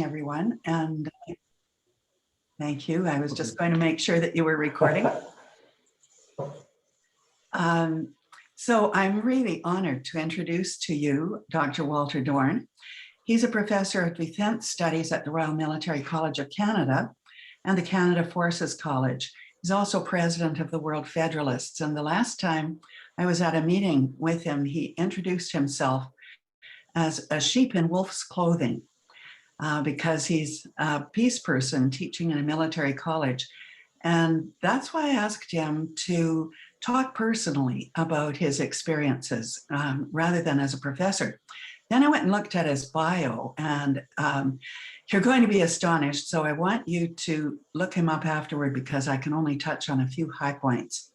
everyone, and thank you. I was just going to make sure that you were recording. So I'm really honored to introduce to you Dr. Walter Dorn. He's a professor of defense studies at the Royal Military College of Canada and the Canada Forces College. He's also president of the World Federalists, and the last time I was at a meeting with him, he introduced himself as a sheep in wolf's clothing. Because he's a peace person teaching in a military college. And that's why I asked him to talk personally about his experiences rather than as a professor. Then I went and looked at his bio, and you're going to be astonished. So I want you to look him up afterward because I can only touch on a few high points.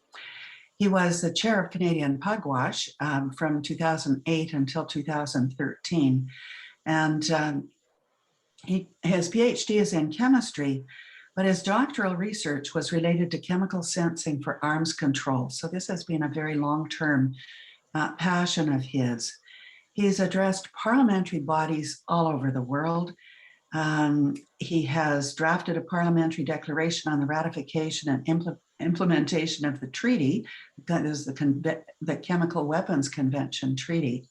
He was the chair of Canadian Pugwash from 2008 until 2013. And his PhD is in chemistry, but his doctoral research was related to chemical sensing for arms control. So this has been a very long-term passion of his. He's addressed parliamentary bodies all over the world. He has drafted a parliamentary declaration on the ratification and implementation of the treaty, that is the Chemical Weapons Convention Treaty,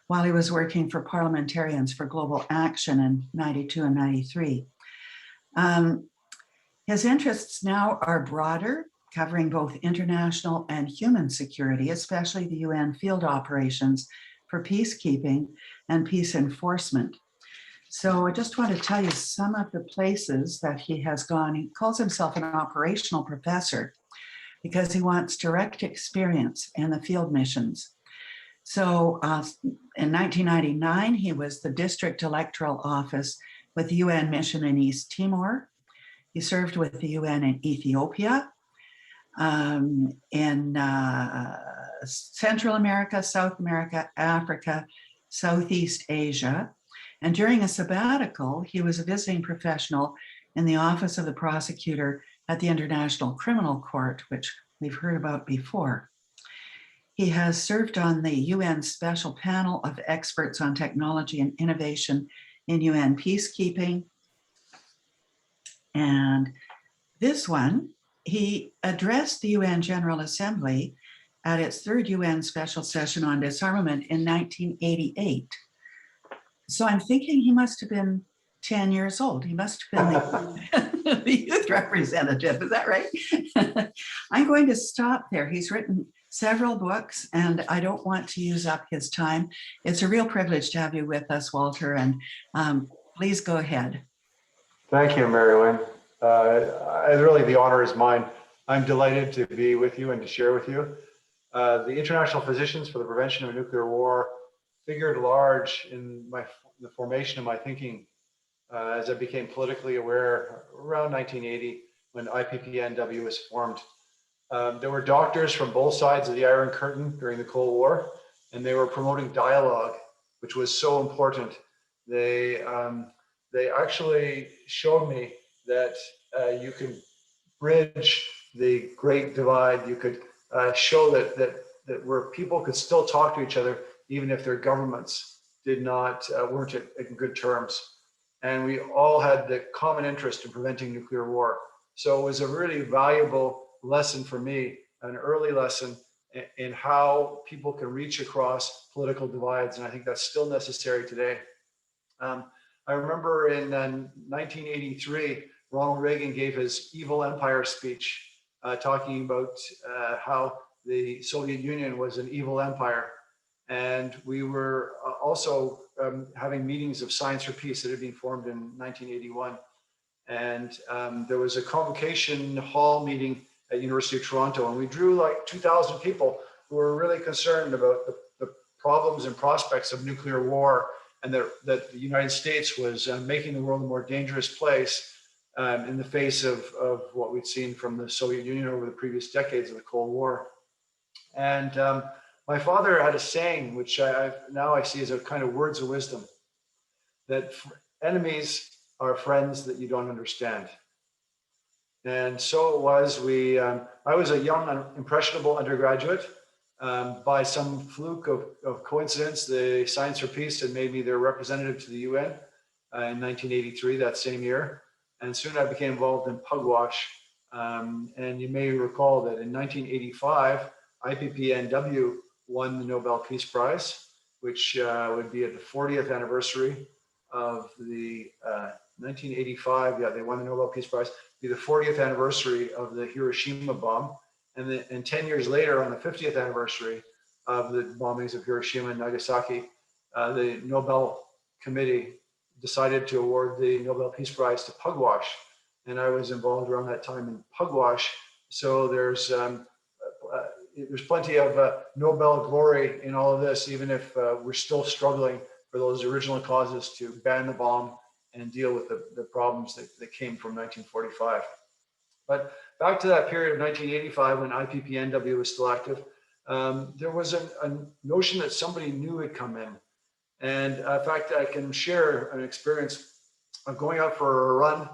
while he was working for Parliamentarians for Global Action in 92 and 93. His interests now are broader, covering both international and human security, especially the UN field operations for peacekeeping and peace enforcement. So I just want to tell you some of the places that he has gone. He calls himself an operational professor because he wants direct experience in the field missions. So in 1999, he was the district electoral office with the UN mission in East Timor. He served with the UN in Ethiopia, in Central America, South America, Africa, Southeast Asia. And during a sabbatical, he was a visiting professional in the Office of the Prosecutor at the International Criminal Court, which we've heard about before. He has served on the UN Special Panel of Experts on Technology and Innovation in UN Peacekeeping. And this one, he addressed the UN General Assembly at its third UN Special Session on Disarmament in 1988. So I'm thinking he must have been 10 years old. He must have been the youth representative, is that right? I'm going to stop there. He's written several books, and I don't want to use up his time. It's a real privilege to have you with us, Walter, and please go ahead. Thank you, Mary Lynn. Really, the honor is mine. I'm delighted to be with you and to share with you. The International Physicians for the Prevention of Nuclear War figured large in the formation of my thinking as I became politically aware around 1980 when IPPNWC was formed. There were doctors from both sides of the Iron Curtain during the Cold War, and they were promoting dialogue, which was so important. They actually showed me that you could bridge the great divide. You could show that where people could still talk to each other, even if their governments weren't in good terms. And we all had the common interest in preventing nuclear war. So it was a really valuable lesson for me, an early lesson in how people can reach across political divides. And I think that's still necessary today. I remember in 1983, Ronald Reagan gave his Evil Empire speech, talking about how the Soviet Union was an evil empire. And we were also having meetings of Science for Peace that had been formed in 1981. And there was a convocation hall meeting at University of Toronto, and we drew like 2,000 people who were really concerned about the problems and prospects of nuclear war, and that the United States was making the world a more dangerous place in the face of what we'd seen from the Soviet Union over the previous decades of the Cold War. And my father had a saying, which now I see as a kind of words of wisdom, that enemies are friends that you don't understand. And so it was. I was a young, impressionable undergraduate. By some fluke of coincidence, the Science for Peace had made me their representative to the UN. in 1983, that same year. And soon I became involved in pugwash. And you may recall that in 1985, IPPNW won the Nobel Peace Prize, which would be at the 40th anniversary of the 1985. Yeah, they won the Nobel Peace Prize. Be the 40th anniversary of the Hiroshima bomb, and 10 years later, on the 50th anniversary of the bombings of Hiroshima and Nagasaki, the Nobel Committee decided to award the Nobel Peace Prize to pugwash, and I was involved around that time in pugwash. So there's plenty of Nobel glory in all of this, even if we're still struggling for those original causes to ban the bomb and deal with the problems that came from 1945. But back to that period of 1985 when IPPNW was still active, there was a notion that somebody new had come in. And in fact, I can share an experience of going out for a run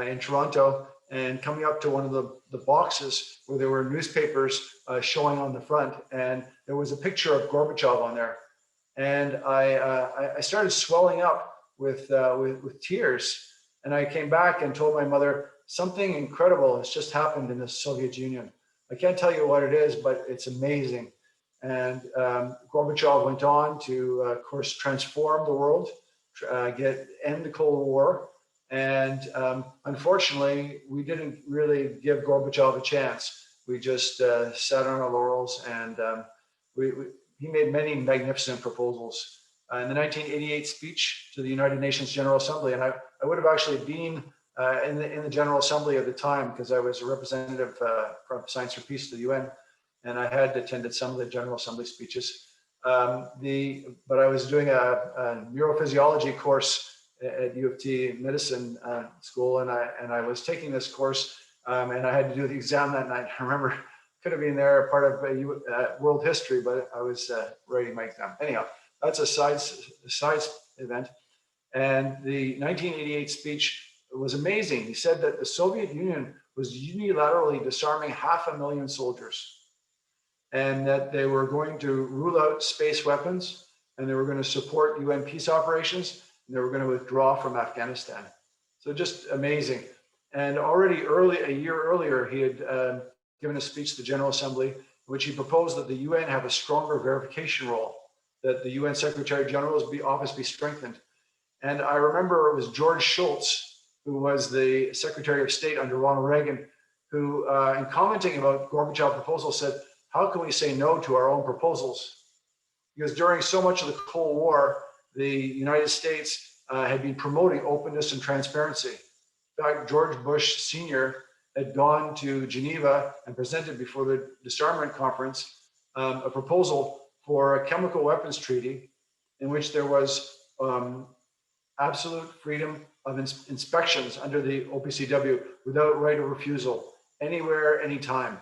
in Toronto and coming up to one of the boxes where there were newspapers showing on the front, and there was a picture of Gorbachev on there. And I started swelling up with tears. And I came back and told my mother, something incredible has just happened in the Soviet Union. I can't tell you what it is, but it's amazing. And Gorbachev went on to, of course, transform the world, end the Cold War. And unfortunately, we didn't really give Gorbachev a chance. We just sat on our laurels, and he made many magnificent proposals. In the 1988 speech to the United Nations General Assembly, and I would have actually been in the General Assembly at the time because I was a representative from Science for Peace to the UN, and I had attended some of the General Assembly speeches. But I was doing a neurophysiology course at U of T medicine school, and I was taking this course, and I had to do the exam that night. I remember could have been there part of world history, but I was writing my exam. Anyhow, that's a side event. And the 1988 speech was amazing. He said that the Soviet Union was unilaterally disarming 500,000 soldiers, and that they were going to rule out space weapons, and they were going to support UN peace operations, and they were going to withdraw from Afghanistan. So just amazing. And already a year earlier, he had given a speech to the General Assembly in which he proposed that the UN have a stronger verification role, that the UN Secretary General's office be strengthened. And I remember it was George Shultz, who was the Secretary of State under Ronald Reagan, who, in commenting about Gorbachev's proposal, said, how can we say no to our own proposals? Because during so much of the Cold War, the United States had been promoting openness and transparency. In fact, George Bush Sr. had gone to Geneva and presented before the disarmament conference a proposal for a chemical weapons treaty in which there was absolute freedom of inspections under the OPCW without right of refusal, anywhere, anytime.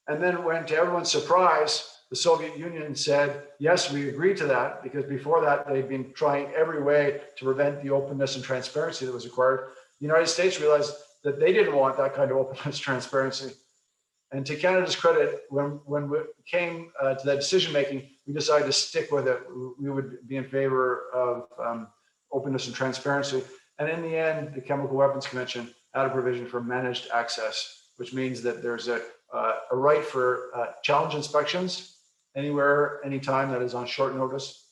And then when, to everyone's surprise, the Soviet Union said, yes, we agree to that, because before that, they'd been trying every way to prevent the openness and transparency that was required. The United States realized that they didn't want that kind of openness, transparency. And to Canada's credit, when we came to that decision-making, we decided to stick with it. We would be in favor of openness and transparency. And in the end, the Chemical Weapons Convention had a provision for managed access, which means that there's a right for challenge inspections anywhere, anytime, that is on short notice.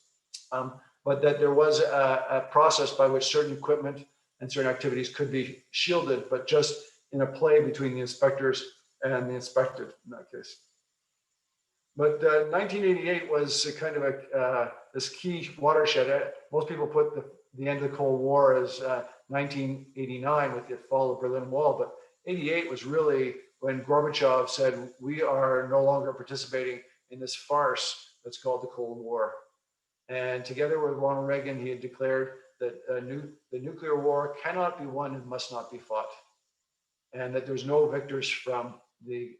But that there was a process by which certain equipment and certain activities could be shielded, but just in a play between the inspectors and the inspected in that case. But 1988 was kind of this key watershed. Most people put the end of the Cold War as 1989 with the fall of the Berlin Wall, but 88 was really when Gorbachev said, we are no longer participating in this farce that's called the Cold War. And together with Ronald Reagan, he had declared that the nuclear war cannot be won and must not be fought. And that there's no victors from the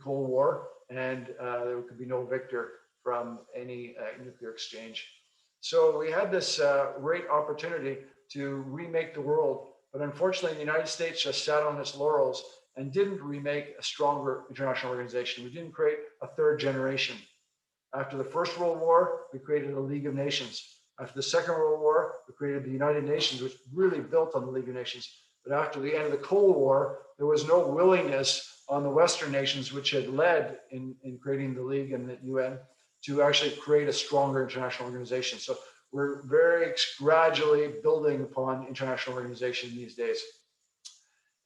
Cold War, and there could be no victor from any nuclear exchange. So we had this great opportunity to remake the world, but unfortunately the United States just sat on its laurels and didn't remake a stronger international organization. We didn't create a third generation. After the First World War, we created a League of Nations. After the Second World War, we created the United Nations, which really built on the League of Nations. But after the end of the Cold War, there was no willingness on the Western nations, which had led in creating the League and the UN, to actually create a stronger international organization. So we're very gradually building upon international organization these days.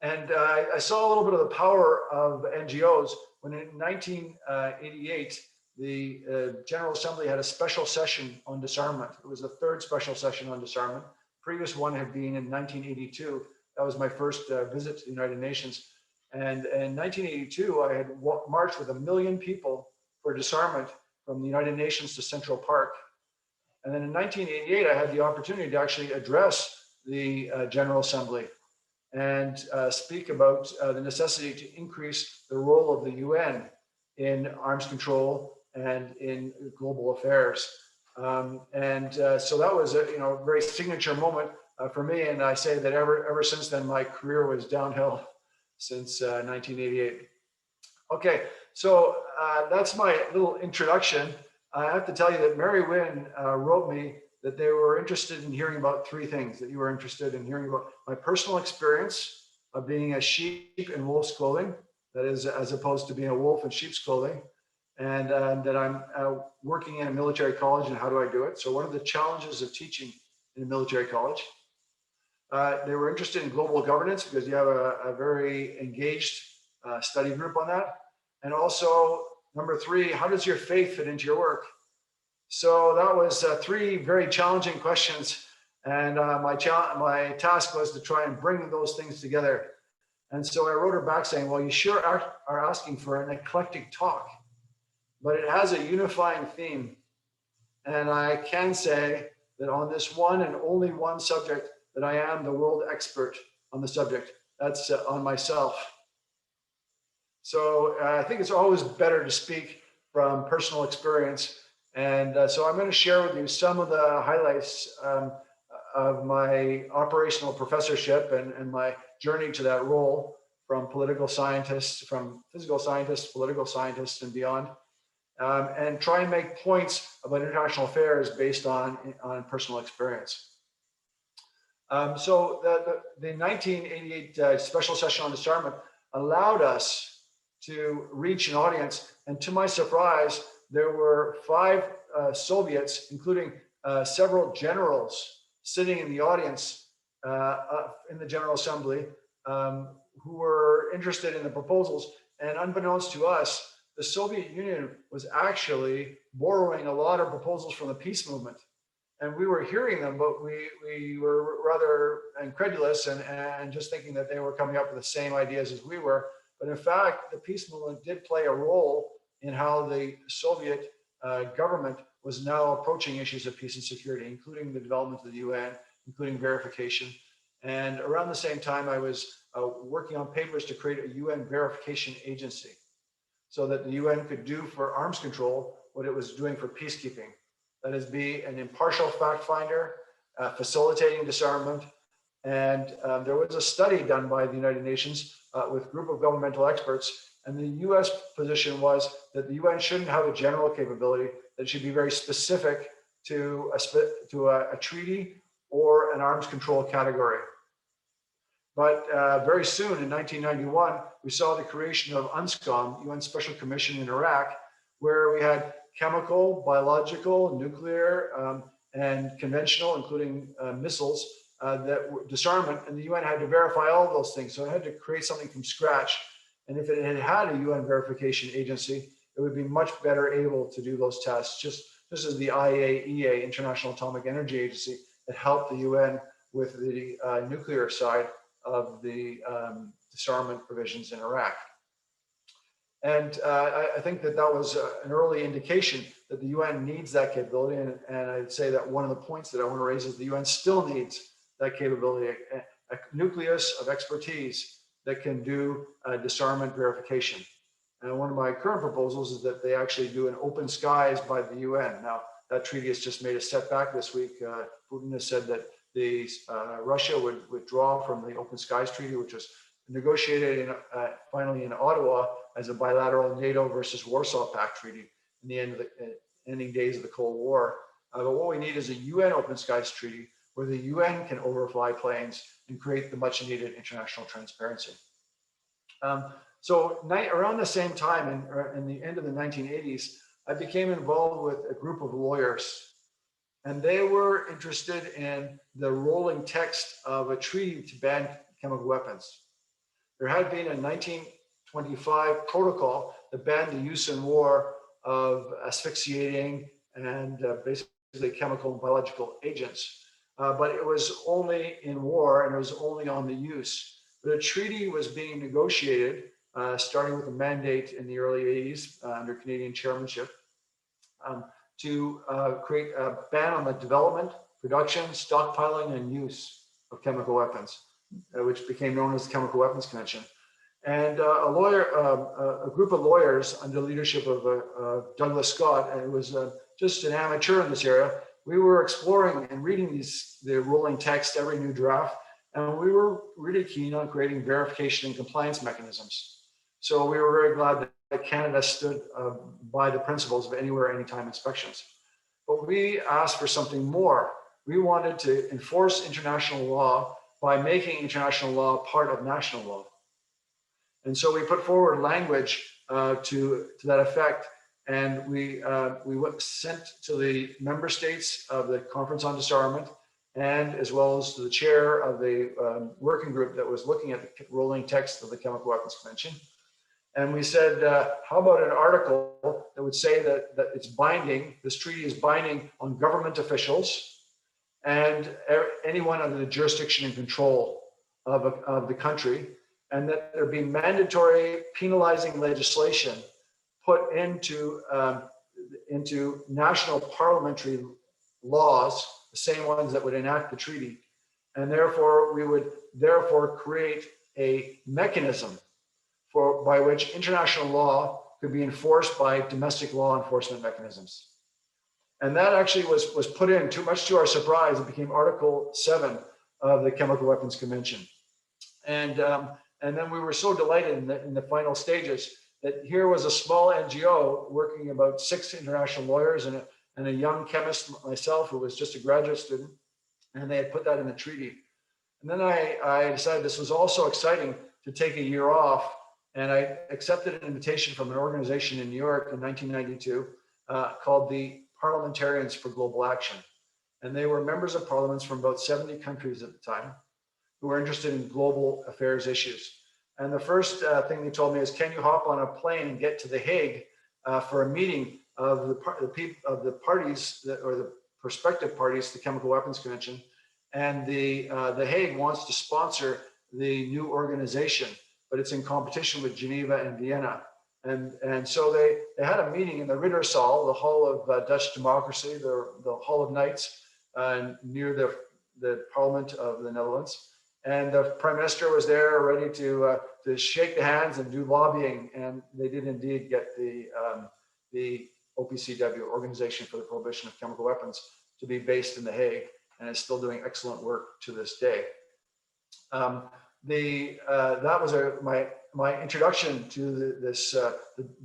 And I saw a little bit of the power of NGOs when in 1988, the General Assembly had a special session on disarmament. It was the third special session on disarmament. Previous one had been in 1982. That was my first visit to the United Nations. And in 1982, I had marched with 1 million people for disarmament from the United Nations to Central Park. And then in 1988, I had the opportunity to actually address the General Assembly and speak about the necessity to increase the role of the UN in arms control and in global affairs. So that was a very signature moment for me. And I say that ever since then, my career was downhill since 1988. Okay, so that's my little introduction. I have to tell you that Mary Wynn wrote me that they were interested in hearing about 3 things, that you were interested in hearing about my personal experience of being a sheep in wolf's clothing, that is, as opposed to being a wolf in sheep's clothing, and that I'm working in a military college and how do I do it. So what are the challenges of teaching in a military college? They were interested in global governance because you have a very engaged study group on that. And also, number 3, how does your faith fit into your work? So that was 3 very challenging questions. And my task was to try and bring those things together. And so I wrote her back saying, well, you sure are asking for an eclectic talk, but it has a unifying theme. And I can say that on this one and only one subject, that I am the world expert on the subject. That's on myself. So I think it's always better to speak from personal experience. And so I'm going to share with you some of the highlights of my operational professorship and my journey to that role, from political scientists, from physical scientists, political scientists, and beyond, and try and make points about international affairs based on personal experience. So the 1988 special session on disarmament allowed us to reach an audience, and to my surprise, there were 5 Soviets, including several generals, sitting in the audience in the General Assembly, who were interested in the proposals. And unbeknownst to us, the Soviet Union was actually borrowing a lot of proposals from the peace movement. And we were hearing them, but we were rather incredulous and just thinking that they were coming up with the same ideas as we were. But in fact, the peace movement did play a role in how the Soviet government was now approaching issues of peace and security, including the development of the UN, including verification. And around the same time, I was working on papers to create a UN verification agency so that the UN could do for arms control what it was doing for peacekeeping. That is, be an impartial fact finder, facilitating disarmament. And there was a study done by the United Nations with a group of governmental experts. And the US position was that the UN shouldn't have a general capability, that it should be very specific to a treaty or an arms control category. But very soon in 1991, we saw the creation of UNSCOM, UN Special Commission in Iraq, where we had chemical, biological, nuclear, and conventional, including missiles, that were disarmament, and the UN had to verify all of those things. So it had to create something from scratch. And if it had a UN verification agency, it would be much better able to do those tests, just as the IAEA, International Atomic Energy Agency, that helped the UN with the nuclear side of the disarmament provisions in Iraq. And I think that was an early indication that the UN needs that capability. And I'd say that one of the points that I want to raise is the UN still needs that capability, a nucleus of expertise that can do disarmament verification. And one of my current proposals is that they actually do an open skies by the UN. Now, that treaty has just made a setback this week. Putin has said that Russia would withdraw from the Open Skies Treaty, which was negotiated finally in Ottawa as a bilateral NATO versus Warsaw Pact treaty in the ending days of the Cold War. But what we need is a UN Open Skies Treaty where the UN can overfly planes and create the much needed international transparency. So around the same time, in the end of the 1980s, I became involved with a group of lawyers, and they were interested in the rolling text of a treaty to ban chemical weapons. There had been a 1925 protocol that banned the use in war of asphyxiating and basically chemical and biological agents. But it was only in war and it was only on the use. But a treaty was being negotiated, starting with a mandate in the early 80s under Canadian chairmanship, to create a ban on the development, production, stockpiling, and use of chemical weapons, which became known as the Chemical Weapons Convention. And a group of lawyers under the leadership of Douglas Scott, and it was just an amateur in this area, we were exploring and reading the rolling text, every new draft, and we were really keen on creating verification and compliance mechanisms. So we were very glad that Canada stood by the principles of anywhere, anytime inspections. But we asked for something more. We wanted to enforce international law by making international law part of national law. And so we put forward language to that effect, and we sent to the member states of the Conference on Disarmament, and as well as to the chair of the working group that was looking at the rolling text of the Chemical Weapons Convention. And we said, how about an article that would say that it's binding, this treaty is binding on government officials and anyone under the jurisdiction and control of the country, and that there be mandatory penalizing legislation put into national parliamentary laws, the same ones that would enact the treaty. And therefore, we would therefore create a mechanism by which international law could be enforced by domestic law enforcement mechanisms. And that actually was put in, too much to our surprise, it became Article 7 of the Chemical Weapons Convention. And then we were so delighted in the final stages that here was a small NGO working about 6 international lawyers and a young chemist, myself, who was just a graduate student, and they had put that in the treaty. And then I decided this was also exciting to take a year off, and I accepted an invitation from an organization in New York in 1992 called the Parliamentarians for Global Action. And they were members of parliaments from about 70 countries at the time who were interested in global affairs issues. And the first thing they told me is, can you hop on a plane and get to The Hague for a meeting of the parties or the prospective parties to the Chemical Weapons Convention? And the Hague wants to sponsor the new organization, but it's in competition with Geneva and Vienna. And so they had a meeting in the Ridderzaal, the Hall of Dutch Democracy, the Hall of Knights, near the Parliament of the Netherlands. And the Prime Minister was there ready to shake the hands and do lobbying. And they did indeed get the OPCW, Organization for the Prohibition of Chemical Weapons, to be based in The Hague, and is still doing excellent work to this day. That was my introduction to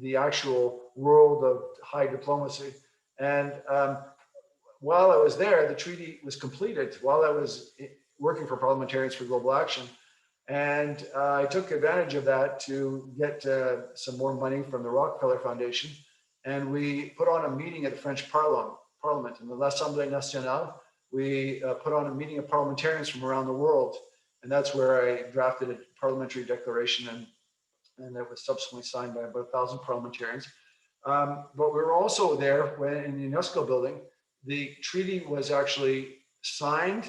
the actual world of high diplomacy. And while I was there, the treaty was completed while I was working for Parliamentarians for Global Action. And I took advantage of that to get some more money from the Rockefeller Foundation. And we put on a meeting at the French Parliament in the L'Assemblée Nationale. We put on a meeting of parliamentarians from around the world. And that's where I drafted a parliamentary declaration, and that was subsequently signed by about 1,000 parliamentarians. But we were also there when in the UNESCO building, the treaty was actually signed,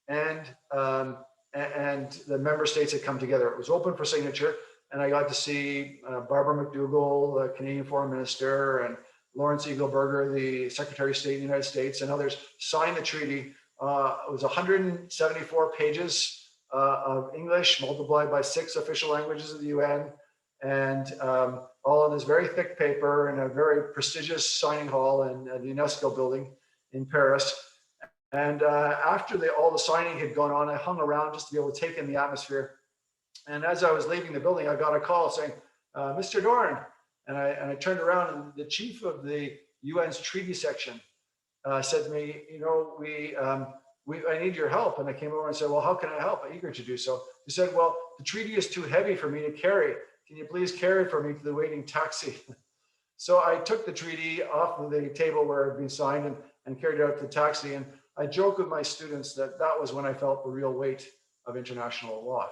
and the member states had come together. It was open for signature, and I got to see Barbara McDougall, the Canadian Foreign Minister, and Lawrence Eagleburger, the Secretary of State of the United States, and others sign the treaty. It was 174 pages of English multiplied by 6 official languages of the UN, and all in this very thick paper in a very prestigious signing hall in the UNESCO building in Paris. And after all the signing had gone on, I hung around just to be able to take in the atmosphere. And as I was leaving the building, I got a call saying, Mr. Dorn. And I turned around, and the chief of the UN's treaty section said to me, you know, I need your help. And I came over and said, well, how can I help? I'm eager to do so. He said, well, the treaty is too heavy for me to carry. Can you please carry it for me to the waiting taxi? So I took the treaty off of the table where it had been signed and carried it out to the taxi. And I joke with my students that that was when I felt the real weight of international law.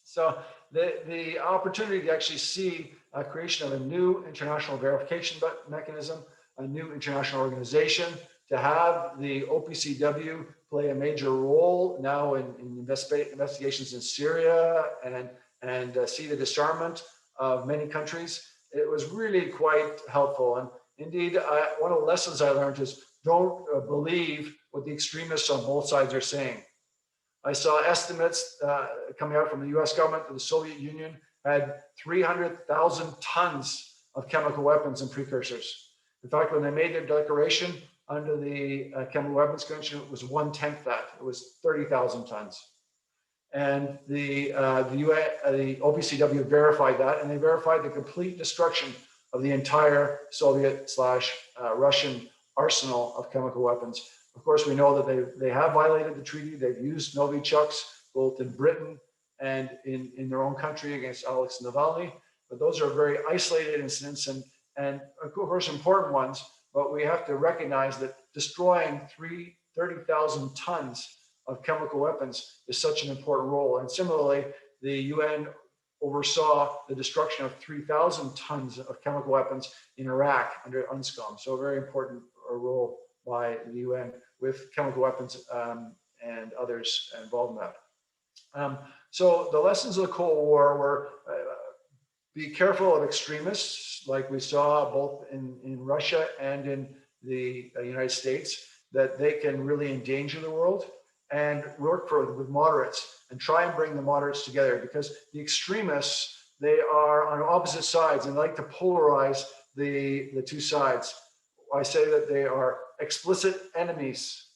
So the opportunity to actually see a creation of a new international verification mechanism, a new international organization, to have the OPCW play a major role now in investigations in Syria and see the disarmament of many countries. It was really quite helpful. And indeed, one of the lessons I learned is don't believe what the extremists on both sides are saying. I saw estimates coming out from the US government that the Soviet Union had 300,000 tons of chemical weapons and precursors. In fact, when they made their declaration under the Chemical Weapons Convention, it was 1/10 that. It was 30,000 tons. And the OPCW verified that, and they verified the complete destruction of the entire Soviet/Russian arsenal of chemical weapons. Of course, we know that they have violated the treaty. They've used Novichoks both in Britain and in their own country against Alex Navalny. But those are very isolated incidents and of course important ones. But we have to recognize that destroying 30,000 tons of chemical weapons is such an important role. And similarly, the UN oversaw the destruction of 3,000 tons of chemical weapons in Iraq under UNSCOM. So a very important role by the UN with chemical weapons and others involved in that. So the lessons of the Cold War were be careful of extremists, like we saw both in Russia and in the United States, that they can really endanger the world, and work with moderates and try and bring the moderates together, because the extremists, they are on opposite sides and like to polarize the two sides. I say that they are explicit enemies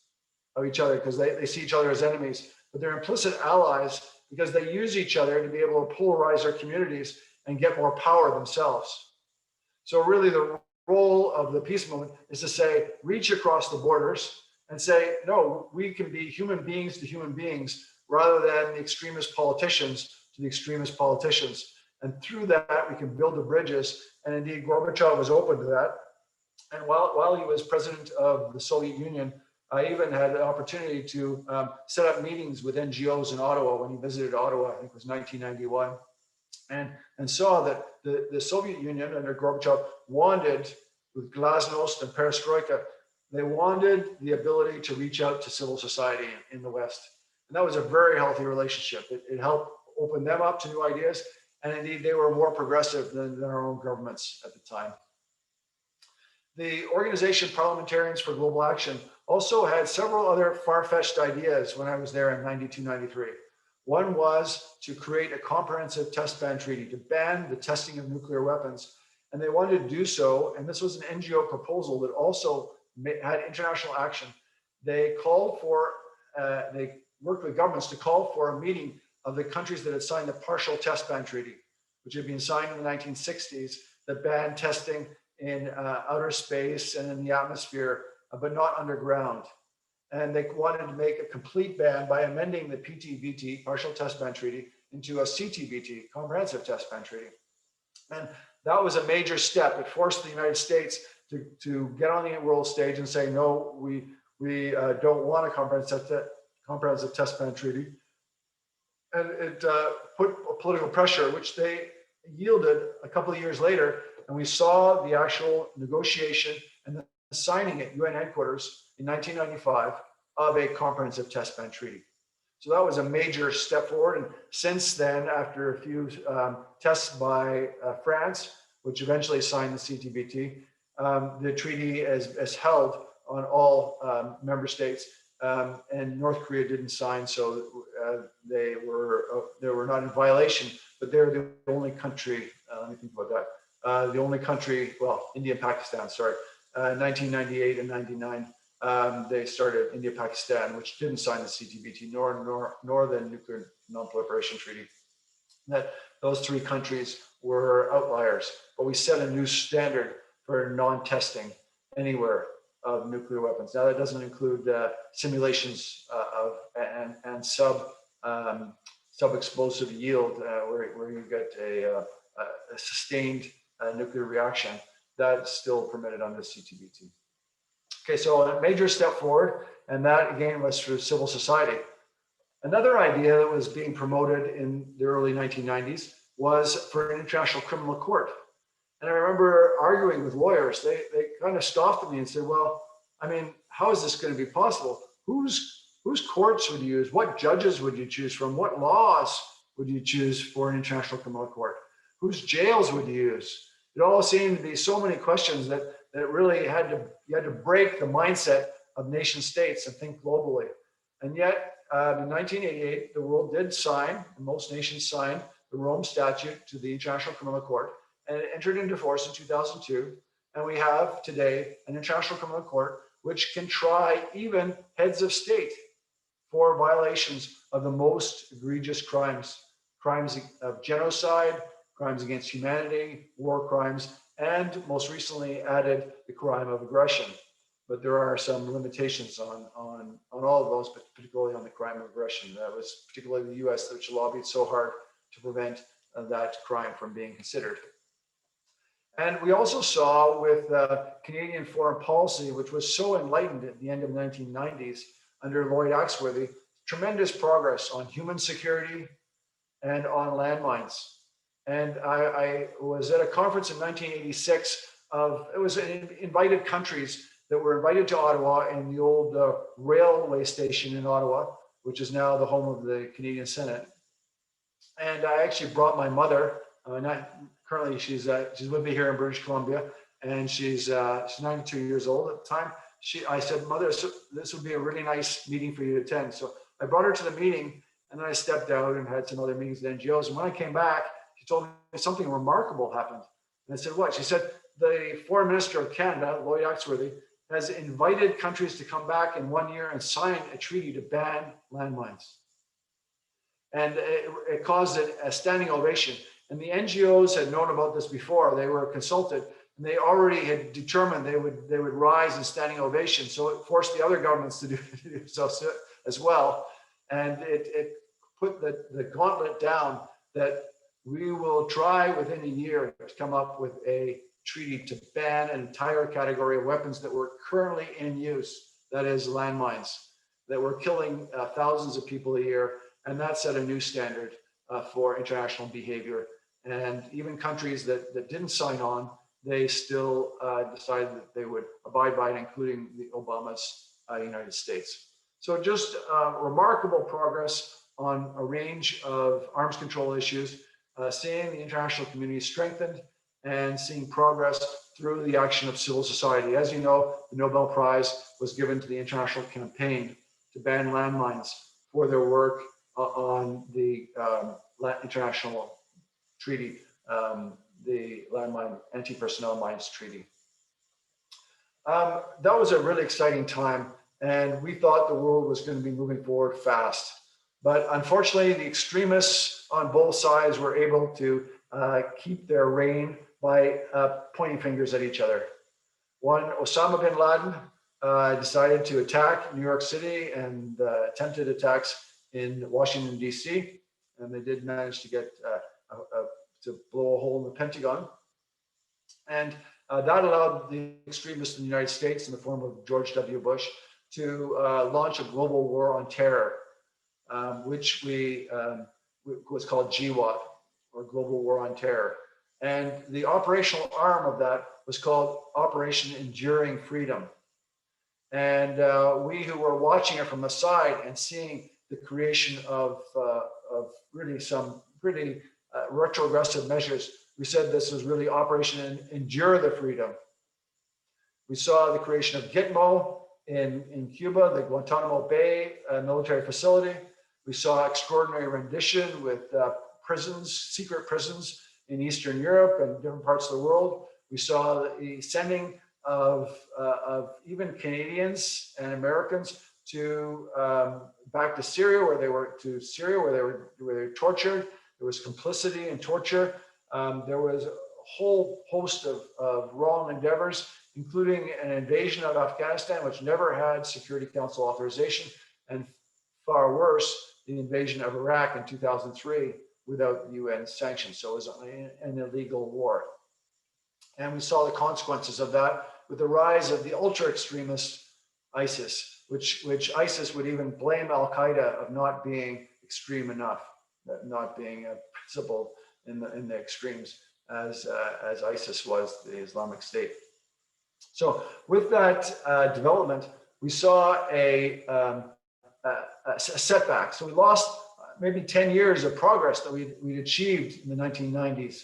of each other because they see each other as enemies, but they're implicit allies because they use each other to be able to polarize their communities and get more power themselves. So really the role of the peace movement is to say, reach across the borders and say, no, we can be human beings to human beings rather than the extremist politicians to the extremist politicians. And through that, we can build the bridges. And indeed, Gorbachev was open to that. And while he was president of the Soviet Union, I even had an opportunity to set up meetings with NGOs in Ottawa when he visited Ottawa, I think it was 1991, and saw that the Soviet Union under Gorbachev wanted, with glasnost and perestroika, they wanted the ability to reach out to civil society in the West. And that was a very healthy relationship. It helped open them up to new ideas. And indeed, they were more progressive than our own governments at the time. The Organization Parliamentarians for Global Action also had several other far-fetched ideas when I was there in 92, 93. One was to create a comprehensive test ban treaty to ban the testing of nuclear weapons. And they wanted to do so, and this was an NGO proposal that also had international action. They called for, they worked with governments to call for a meeting of the countries that had signed the partial test ban treaty, which had been signed in the 1960s, that banned testing in outer space and in the atmosphere, but not underground. And they wanted to make a complete ban by amending the PTBT, partial test ban treaty, into a CTBT, comprehensive test ban treaty. And that was a major step. It forced the United States to get on the world stage and say, no, we don't want a comprehensive test ban treaty. And it put political pressure, which they yielded a couple of years later. And we saw the actual negotiation and the signing at UN headquarters in 1995 of a comprehensive test ban treaty. So that was a major step forward. And since then, after a few tests by France, which eventually signed the CTBT, the treaty is held on all member states. And North Korea didn't sign, so they were not in violation, but they're the only country, let me think about that, the only country, well, India and Pakistan, sorry, 1998 and 99, they started India, Pakistan, which didn't sign the CTBT, nor the Nuclear Non-Proliferation Treaty. That those three countries were outliers, but we set a new standard for non-testing anywhere of nuclear weapons. Now that doesn't include simulations of and sub-explosive yield, where you get a sustained nuclear reaction. That's still permitted under CTBT. Okay, so a major step forward, and that again was through civil society. Another idea that was being promoted in the early 1990s was for an international criminal court. And I remember arguing with lawyers. They kind of scoffed at me and said, well, I mean, how is this going to be possible? Whose courts would you use? What judges would you choose from? What laws would you choose for an international criminal court? Whose jails would you use? It all seemed to be so many questions that really you had to break the mindset of nation states and think globally. And yet, in 1988, the world did sign, and most nations signed, the Rome Statute to the International Criminal Court, and it entered into force in 2002. And we have today an International Criminal Court which can try even heads of state for violations of the most egregious crimes, crimes of genocide, crimes against humanity, war crimes, and most recently added the crime of aggression. But there are some limitations on all of those, but particularly on the crime of aggression. That was particularly the US, which lobbied so hard to prevent that crime from being considered. And we also saw with Canadian foreign policy, which was so enlightened at the end of the 1990s under Lloyd Axworthy, tremendous progress on human security and on landmines. And I was at a conference in 1986 it was invited countries that were invited to Ottawa in the old railway station in Ottawa, which is now the home of the Canadian Senate. And I actually brought my mother, currently she's with me here in British Columbia, and she's 92 years old at the time. I said, Mother, this would be a really nice meeting for you to attend. So I brought her to the meeting, and then I stepped out and had some other meetings with NGOs. And when I came back, she told me something remarkable happened. And I said, what? She said, the Foreign Minister of Canada, Lloyd Axworthy, has invited countries to come back in 1 year and sign a treaty to ban landmines. And it caused a standing ovation. And the NGOs had known about this before. They were consulted, and they already had determined they would rise in standing ovation. So it forced the other governments to do so as well. And it put the gauntlet down that we will try within a year to come up with a treaty to ban an entire category of weapons that were currently in use, that is landmines, that were killing thousands of people a year. And that set a new standard for international behavior. And even countries that didn't sign on, they still decided that they would abide by it, including the Obama's United States. So just remarkable progress on a range of arms control issues, seeing the international community strengthened and seeing progress through the action of civil society. As you know, the Nobel Prize was given to the international campaign to ban landmines for their work on the international treaty, the Landmine Anti-Personnel Mines Treaty. That was a really exciting time, and we thought the world was going to be moving forward fast. But unfortunately, the extremists on both sides were able to keep their reign by pointing fingers at each other. One, Osama bin Laden decided to attack New York City and attempted attacks in Washington, D.C., and they did manage to get to blow a hole in the Pentagon. And that allowed the extremists in the United States, in the form of George W. Bush, to launch a global war on terror, which was called GWOT, or Global War on Terror. And the operational arm of that was called Operation Enduring Freedom. And we who were watching it from the side and seeing the creation of really some pretty retrogressive measures, we said this was really Operation Endure the Freedom. We saw the creation of Gitmo in Cuba, the Guantanamo Bay military facility. We saw extraordinary rendition with prisons, secret prisons in Eastern Europe and different parts of the world. We saw the sending of even Canadians and Americans to back to Syria, where they were tortured. There was complicity in torture. There was whole host of wrong endeavors, including an invasion of Afghanistan, which never had Security Council authorization, and far worse, the invasion of Iraq in 2003 without UN sanctions. So it was an illegal war. And we saw the consequences of that with the rise of the ultra extremist ISIS, which ISIS would even blame Al Qaeda of not being extreme enough, not being principled in the extremes as ISIS was, the Islamic State. So with that development, we saw a setback. So we lost maybe 10 years of progress that we'd achieved in the 1990s.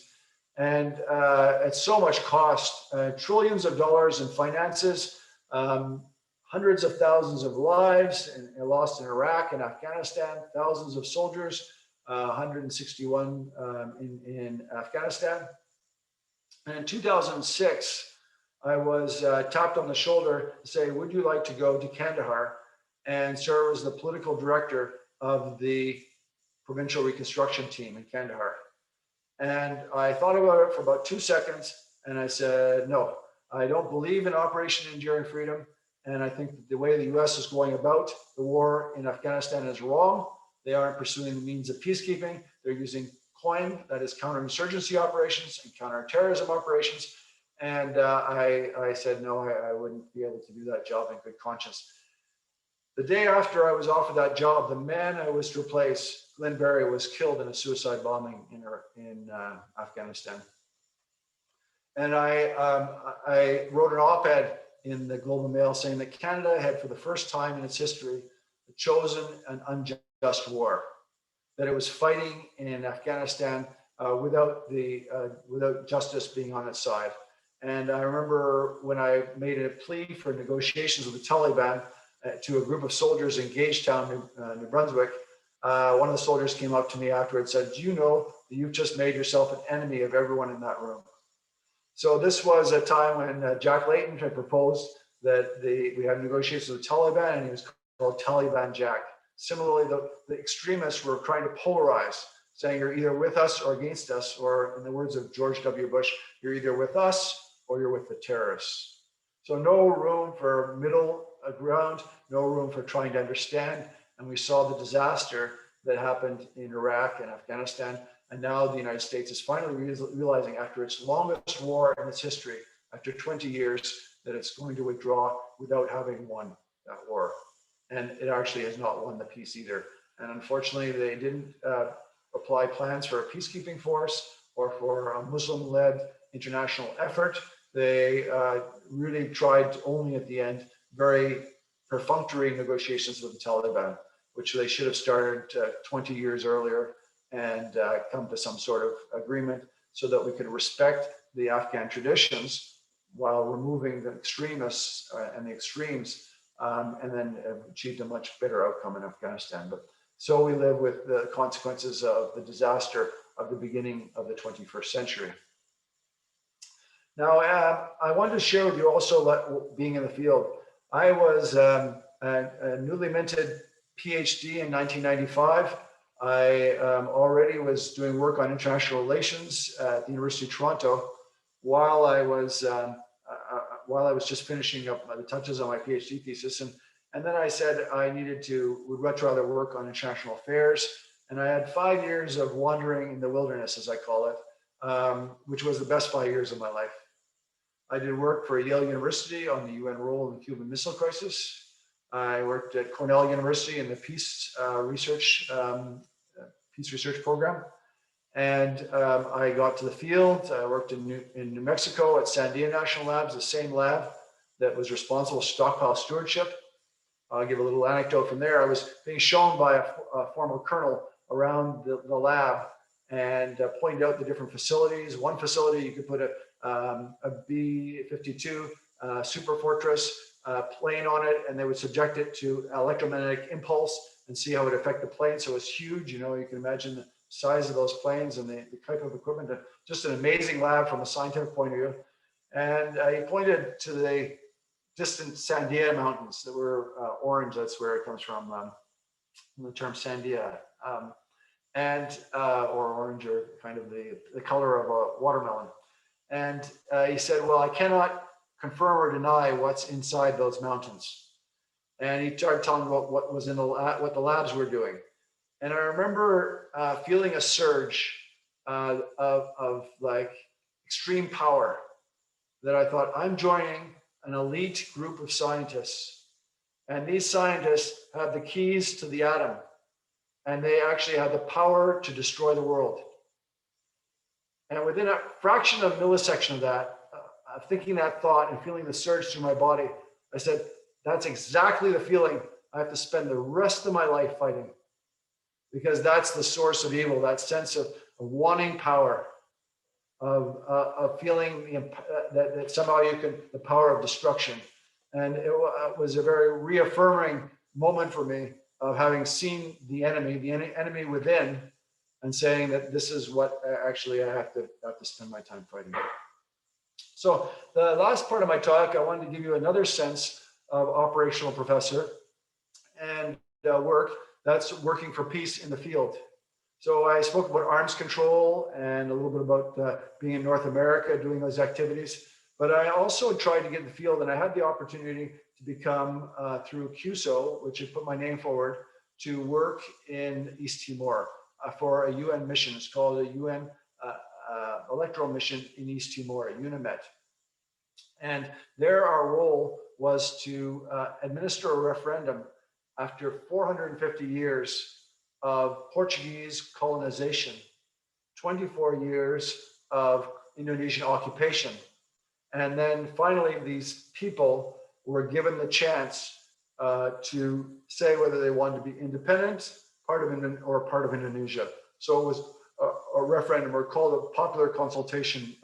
And at so much cost, trillions of dollars in finances, hundreds of thousands of lives lost in Iraq and Afghanistan, thousands of soldiers, 161 in Afghanistan. And in 2006, I was tapped on the shoulder to say, would you like to go to Kandahar and serve as the political director of the provincial reconstruction team in Kandahar? And I thought about it for about 2 seconds, and I said, no, I don't believe in Operation Enduring Freedom. And I think that the way the US is going about the war in Afghanistan is wrong. They aren't pursuing the means of peacekeeping. They're using COIN, that is counterinsurgency operations and counterterrorism operations. And I said, no, I wouldn't be able to do that job in good conscience. The day after I was offered that job, the man I was to replace, Glenn Barry, was killed in a suicide bombing in Afghanistan. And I wrote an op-ed in the Globe and Mail saying that Canada had, for the first time in its history, chosen an unjust war, that it was fighting in Afghanistan without justice being on its side. And I remember when I made a plea for negotiations with the Taliban to a group of soldiers in Gagetown, New Brunswick, one of the soldiers came up to me afterwards and said, do you know that you've just made yourself an enemy of everyone in that room? So this was a time when Jack Layton had proposed that we had negotiations with the Taliban, and he was called Taliban Jack. Similarly, the extremists were trying to polarize, saying you're either with us or against us, or in the words of George W. Bush, you're either with us or you're with the terrorists. So no room for middle ground, no room for trying to understand. And we saw the disaster that happened in Iraq and Afghanistan. And now the United States is finally realizing, after its longest war in its history, after 20 years, that it's going to withdraw without having won that war. And it actually has not won the peace either. And unfortunately, they didn't apply plans for a peacekeeping force or for a Muslim-led international effort. They really tried only at the end very perfunctory negotiations with the Taliban, which they should have started 20 years earlier and come to some sort of agreement so that we could respect the Afghan traditions while removing the extremists and the extremes, and then achieved a much better outcome in Afghanistan. But so we live with the consequences of the disaster of the beginning of the 21st century. Now, I wanted to share with you also, being in the field, I was a newly minted PhD in 1995. I already was doing work on international relations at the University of Toronto while I was just finishing up the touches on my PhD thesis. And then I said I would much rather work on international affairs. And I had 5 years of wandering in the wilderness, as I call it, which was the best 5 years of my life. I did work for Yale University on the UN role in the Cuban Missile Crisis. I worked at Cornell University in the peace research program. And I got to the field. I worked in New Mexico at Sandia National Labs, the same lab that was responsible for stockpile stewardship. I'll give a little anecdote from there. I was being shown by a former colonel around the lab and pointed out the different facilities. One facility, you could put a B-52 super fortress plane on it, and they would subject it to electromagnetic impulse and see how it would affect the plane. So it's huge. You know, you can imagine the size of those planes and the type of equipment. Just an amazing lab from a scientific point of view. And he pointed to the distant Sandia Mountains that were orange. That's where it comes from the term Sandia, or orange, or kind of the color of a watermelon. And he said, well, I cannot confirm or deny what's inside those mountains. And he started telling me what was in what the labs were doing. And I remember feeling a surge of like extreme power, that I thought, I'm joining an elite group of scientists. And these scientists have the keys to the atom. And they actually have the power to destroy the world. And within a fraction of a millisection of that, thinking that thought and feeling the surge through my body, I said, that's exactly the feeling I have to spend the rest of my life fighting. Because that's the source of evil, that sense of wanting power, of feeling that somehow you can, the power of destruction. And it was a very reaffirming moment for me of having seen the enemy within, and saying that this is what actually I have to spend my time fighting. So the last part of my talk, I wanted to give you another sense of operational professor and work that's working for peace in the field. So I spoke about arms control and a little bit about being in North America, doing those activities. But I also tried to get in the field, and I had the opportunity to become, through CUSO, which I put my name forward, to work in East Timor for a UN mission. It's called a UN electoral mission in East Timor, UNIMET. And there our role was to administer a referendum after 450 years of Portuguese colonization, 24 years of Indonesian occupation. And then finally, these people were given the chance to say whether they wanted to be independent, part of Indonesia. So it was a referendum, or called a popular consultation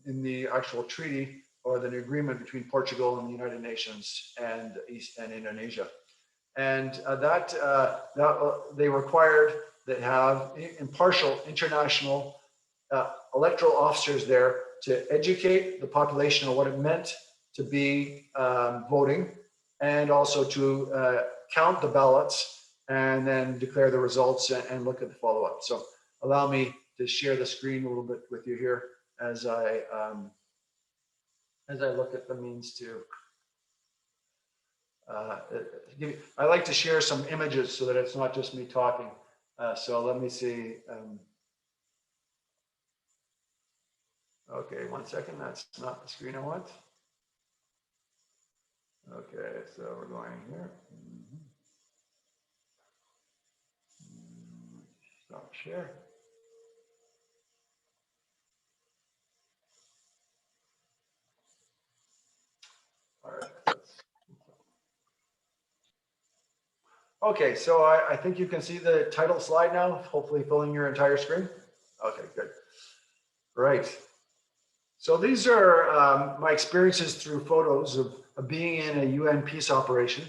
in the actual treaty or the agreement between Portugal and the United Nations and Indonesia. And that they required that have impartial international electoral officers there to educate the population on what it meant to be voting, and also to count the ballots and then declare the results and look at the follow-up. So allow me to share the screen a little bit with you here as I look at the means to I like to share some images so that it's not just me talking. So let me see. Okay, 1 second. That's not the screen I want. Okay, so we're going here. Stop share. All right. Okay, so I think you can see the title slide now, hopefully filling your entire screen. Okay, good. Right. So these are my experiences through photos of being in a UN peace operation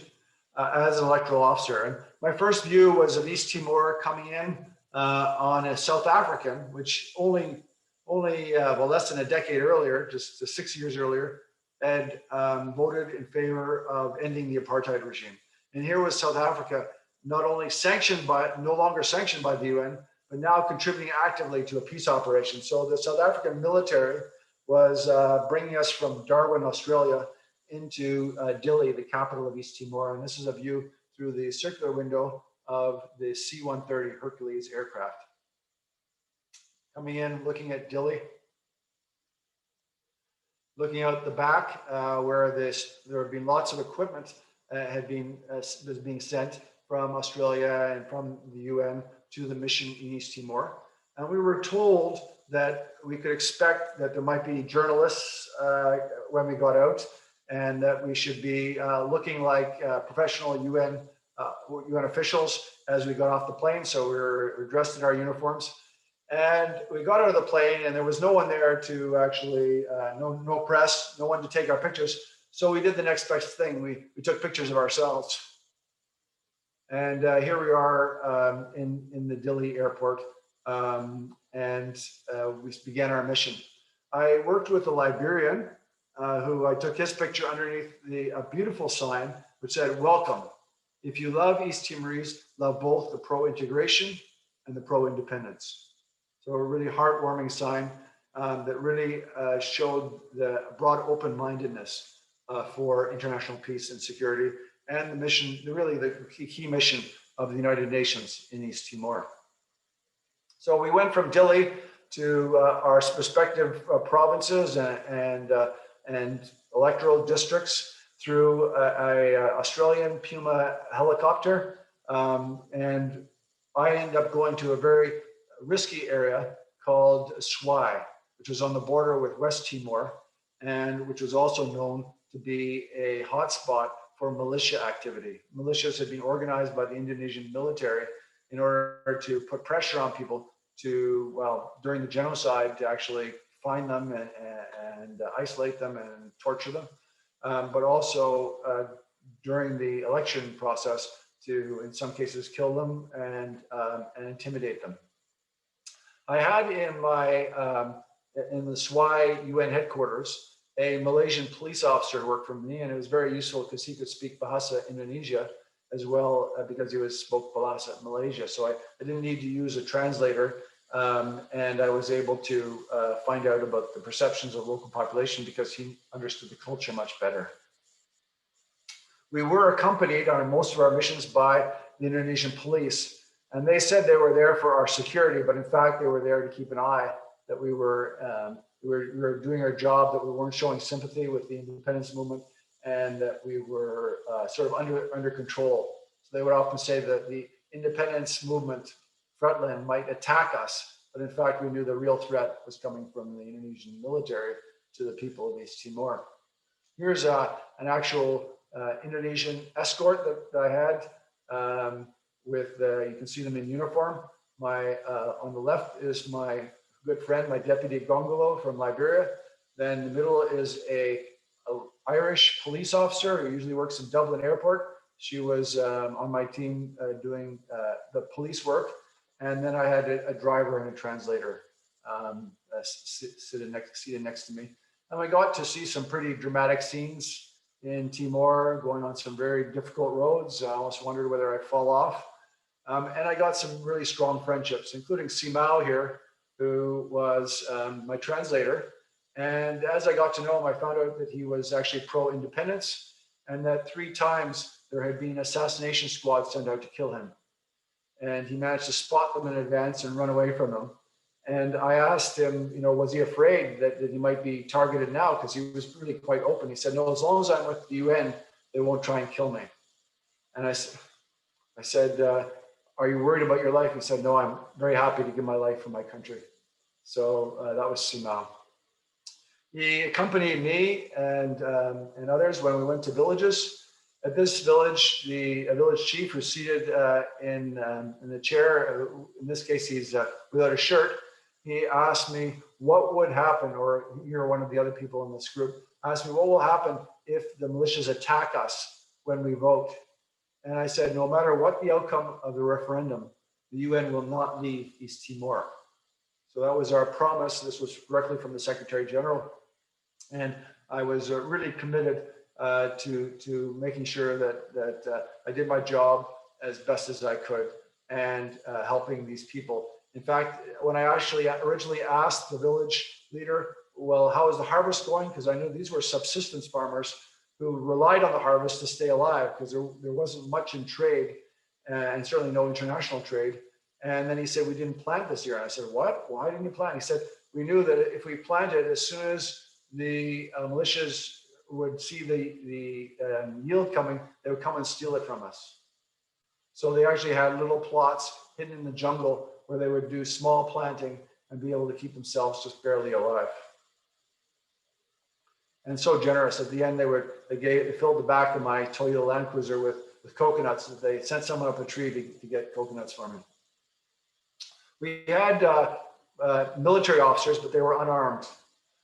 as an electoral officer. And my first view was of East Timor coming in on a South African, which only well, less than a decade earlier, just 6 years earlier, had voted in favor of ending the apartheid regime. And here was South Africa, not only no longer sanctioned by the UN, but now contributing actively to a peace operation. So the South African military was bringing us from Darwin, Australia, into Dili, the capital of East Timor. And this is a view through the circular window of the C-130 Hercules aircraft. Coming in, looking at Dili. Looking out the back, where there have been lots of equipment was being sent from Australia and from the UN to the mission in East Timor. And we were told that we could expect that there might be journalists when we got out, and that we should be looking like professional UN officials as we got off the plane. So we were dressed in our uniforms. And we got out of the plane, and there was no one there to actually, no press, no one to take our pictures. So we did the next best thing. We took pictures of ourselves. And here we are in the Dili airport, and we began our mission. I worked with a Liberian who I took his picture underneath a beautiful sign which said, "Welcome. If you love East Timorese, love both the pro-integration and the pro-independence." So a really heartwarming sign. that really showed the broad open-mindedness for international peace and security, and the mission, really the key mission of the United Nations in East Timor. So we went from Dili to our respective provinces and electoral districts through a Australian Puma helicopter, and I ended up going to a very risky area called Swai, which was on the border with West Timor, and which was also known to be a hotspot for militia activity. Militias had been organized by the Indonesian military in order to put pressure on people to, well, during the genocide, to actually find them and isolate them and torture them, but also during the election process to, in some cases, kill them and intimidate them. I had in my in the SWI UN headquarters a Malaysian police officer who worked for me, and it was very useful because he could speak Bahasa Indonesia as well, because he spoke Bahasa Malaysia. So I didn't need to use a translator, and I was able to find out about the perceptions of local population because he understood the culture much better. We were accompanied on most of our missions by the Indonesian police, and they said they were there for our security, but in fact they were there to keep an eye that we were doing our job, that we weren't showing sympathy with the independence movement, and that we were sort of under control. So they would often say that the independence movement frontline might attack us, but in fact we knew the real threat was coming from the Indonesian military to the people of East Timor. Here's an actual Indonesian escort that I had with, you can see them in uniform. On the left is my good friend, my deputy Gongolo from Liberia. Then the middle is a Irish police officer who usually works in Dublin Airport. She was on my team doing the police work. And then I had a driver and a translator seated next to me. And we got to see some pretty dramatic scenes in Timor, going on some very difficult roads. I almost wondered whether I'd fall off. And I got some really strong friendships, including Simao here, who was my translator. And as I got to know him, I found out that he was actually pro-independence, and that 3 times there had been assassination squads sent out to kill him. And he managed to spot them in advance and run away from them. And I asked him, was he afraid that he might be targeted now? Because he was really quite open. He said, no, as long as I'm with the UN, they won't try and kill me. And I said, are you worried about your life? He said, no, I'm very happy to give my life for my country. So that was Simao. He accompanied me and others when we went to villages. At this village, the village chief, who's seated in the chair, in this case, he's without a shirt, he asked me what would happen, or you're one of the other people in this group, asked me what will happen if the militias attack us when we vote. And I said, no matter what the outcome of the referendum, the UN will not leave East Timor. So that was our promise. This was directly from the Secretary General. And I was really committed to making sure that I did my job as best as I could and helping these people. In fact, when I actually originally asked the village leader, well, how is the harvest going? Because I knew these were subsistence farmers who relied on the harvest to stay alive, because there wasn't much in trade and certainly no international trade. And then he said, we didn't plant this year. And I said, what? Why didn't you plant? He said, we knew that if we planted, as soon as the militias would see the yield coming, they would come and steal it from us. So they actually had little plots hidden in the jungle where they would do small planting and be able to keep themselves just barely alive. And so generous. At the end, they filled the back of my Toyota Land Cruiser with coconuts. They sent someone up a tree to get coconuts for me. We had military officers, but they were unarmed.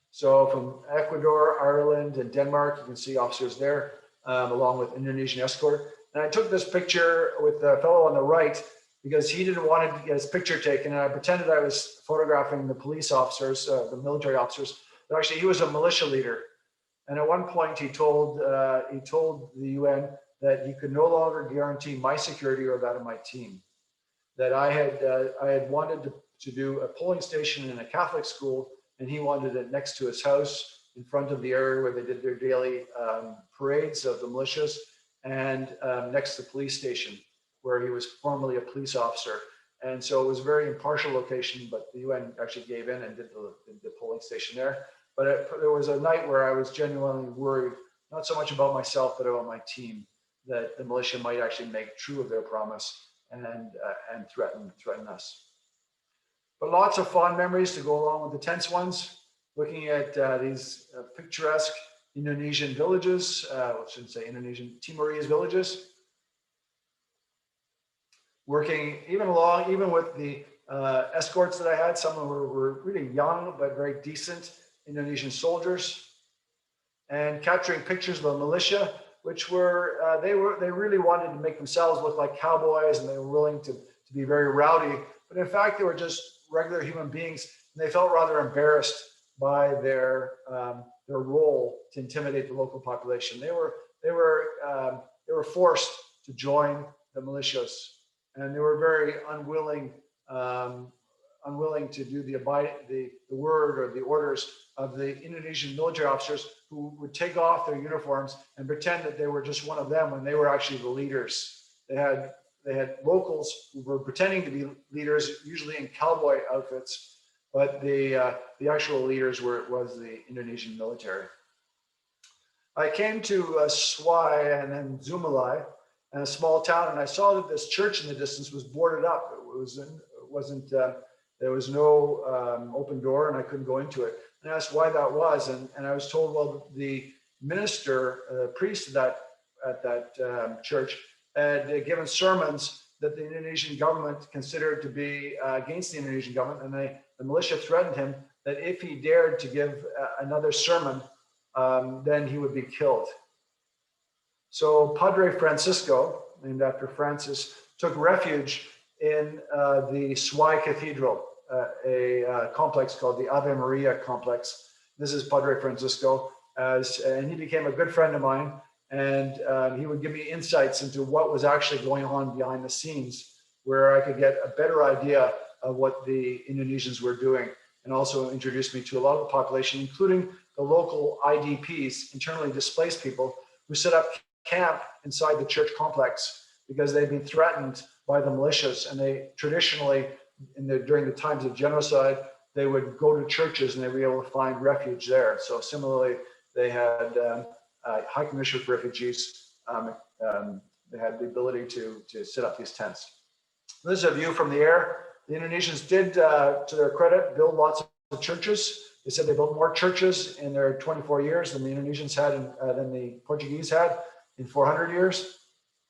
So from Ecuador, Ireland, and Denmark, you can see officers there, along with Indonesian escort. And I took this picture with the fellow on the right because he didn't want to get his picture taken. And I pretended I was photographing the police officers, the military officers, but actually he was a militia leader. And at one point he told the UN that he could no longer guarantee my security or that of my team. That I had wanted to do a polling station in a Catholic school and he wanted it next to his house, in front of the area where they did their daily parades of the militias, and next to the police station, where he was formerly a police officer. And so it was a very impartial location, but the UN actually gave in and did the polling station there. But there was a night where I was genuinely worried, not so much about myself, but about my team, that the militia might actually make true of their promise and threaten us. But lots of fond memories to go along with the tense ones, looking at these picturesque Indonesian villages, I shouldn't say Indonesian, Timorese villages. Working even with the escorts that I had, some of them were really young, but very decent Indonesian soldiers, and capturing pictures of the militia, which were, they really wanted to make themselves look like cowboys, and they were willing to be very rowdy. But in fact, they were just regular human beings, and they felt rather embarrassed by their role to intimidate the local population. They were forced to join the militias, and they were very unwilling to do the word or the orders of the Indonesian military officers, who would take off their uniforms and pretend that they were just one of them when they were actually the leaders. They had locals who were pretending to be leaders, usually in cowboy outfits, but the actual leaders was the Indonesian military. I came to Swai and then Zumalai, in a small town, and I saw that this church in the distance was boarded up. There was no open door, and I couldn't go into it. And I asked why that was, and I was told, well, the minister, priest at that church, had given sermons that the Indonesian government considered to be against the Indonesian government, and the militia threatened him that if he dared to give another sermon, then he would be killed. So Padre Francisco, named after Francis, took refuge in the Swai Cathedral, a complex called the Ave Maria complex. This is Padre Francisco, and he became a good friend of mine, and he would give me insights into what was actually going on behind the scenes, where I could get a better idea of what the Indonesians were doing, and also introduced me to a lot of the population, including the local IDPs, internally displaced people, who set up camp inside the church complex because they've been threatened by the militias. And they traditionally, during the times of genocide, they would go to churches and they'd be able to find refuge there. So similarly, they had High Commissioner for Refugees. They had the ability to set up these tents. This is a view from the air. The Indonesians did, to their credit, build lots of churches. They said they built more churches in their 24 years than the Indonesians had, than the Portuguese had in 400 years.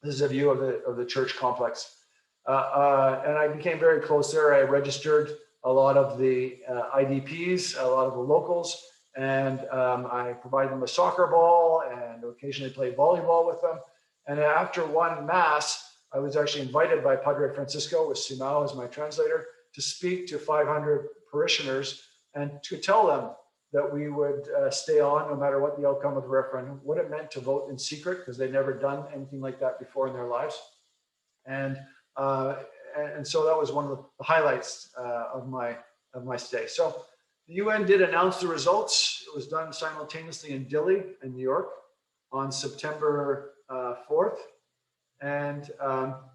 This is a view of the church complex. And I became very close there. I registered a lot of the IDPs, a lot of the locals, and I provided them a soccer ball and occasionally played volleyball with them. And after one mass, I was actually invited by Padre Francisco, with Simao as my translator, to speak to 500 parishioners and to tell them that we would stay on no matter what the outcome of the referendum, what it meant to vote in secret, because they'd never done anything like that before in their lives. And so that was one of the highlights of my stay. So the UN did announce the results. It was done simultaneously in Dili in New York on September 4th. And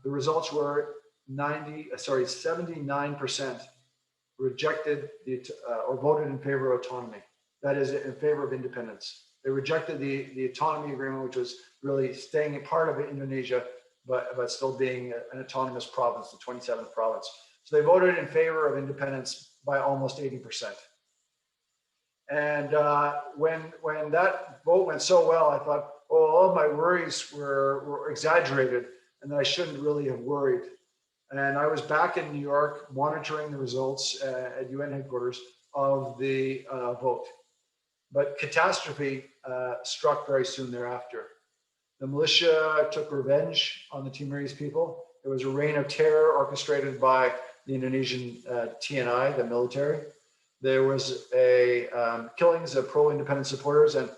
the results were 79% rejected or voted in favor of autonomy. That is, in favor of independence. They rejected the autonomy agreement, which was really staying a part of Indonesia, but still being an autonomous province, the 27th province. So they voted in favor of independence by almost 80%. And when that vote went so well, I thought, oh, all of my worries were exaggerated, and that I shouldn't really have worried. And I was back in New York monitoring the results at UN headquarters of the vote. But catastrophe struck very soon thereafter. The militia took revenge on the Timorese people. There was a reign of terror orchestrated by the Indonesian TNI, the military. There was killings of pro-independence supporters, and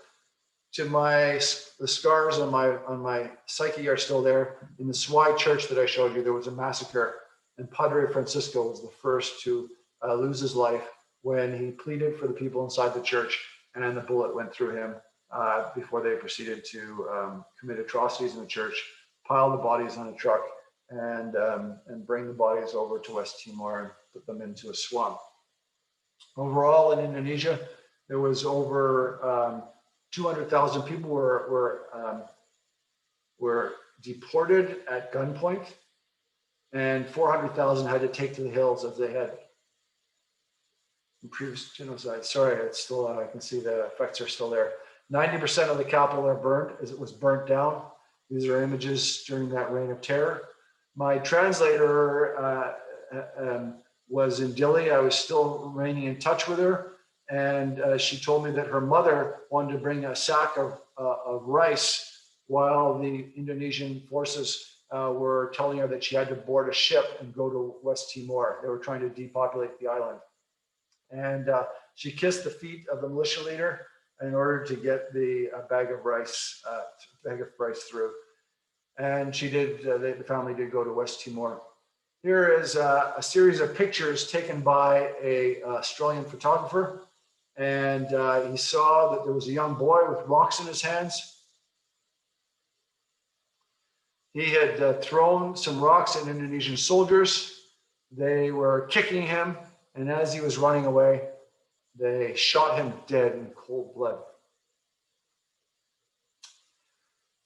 the scars on my psyche are still there. In the Swai church that I showed you, there was a massacre, and Padre Francisco was the first to lose his life when he pleaded for the people inside the church, and the bullet went through him before they proceeded to commit atrocities in the church, pile the bodies on a truck, and bring the bodies over to West Timor and put them into a swamp. Overall, in Indonesia, there was over 200,000 people were deported at gunpoint, and 400,000 had to take to the hills as they had in previous genocide. Sorry, it's still, I can see the effects are still there. 90% of the capital are burned, as it was burnt down. These are images during that reign of terror. My translator was in Dili. I was still remaining in touch with her, and she told me that her mother wanted to bring a sack of rice while the Indonesian forces were telling her that she had to board a ship and go to West Timor. They were trying to depopulate the island. And she kissed the feet of the militia leader in order to get the bag of rice through. And she did, the family did go to West Timor. Here is a series of pictures taken by an Australian photographer. And he saw that there was a young boy with rocks in his hands. He had thrown some rocks at Indonesian soldiers. They were kicking him. And as he was running away, they shot him dead in cold blood.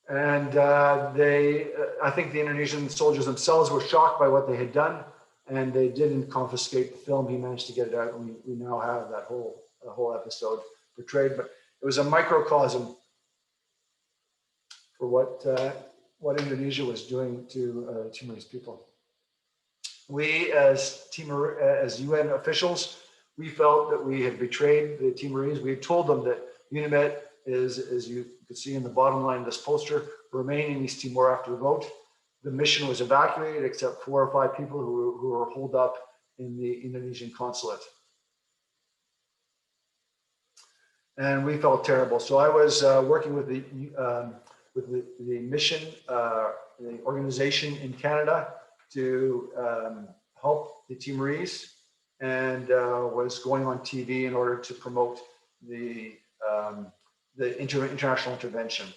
And I think the Indonesian soldiers themselves were shocked by what they had done, and they didn't confiscate the film. He managed to get it out, and we now have that whole episode portrayed. But it was a microcosm for what Indonesia was doing to Timorese people. We, as UN officials, we felt that we had betrayed the Timorese. We had told them that UNIMET is, as you could see in the bottom line of this poster, remain in East Timor after the vote. The mission was evacuated except 4 or 5 people who were holed up in the Indonesian consulate. And we felt terrible. So I was working with the mission, the organization in Canada to help the Timorese, and was going on TV in order to promote the international intervention.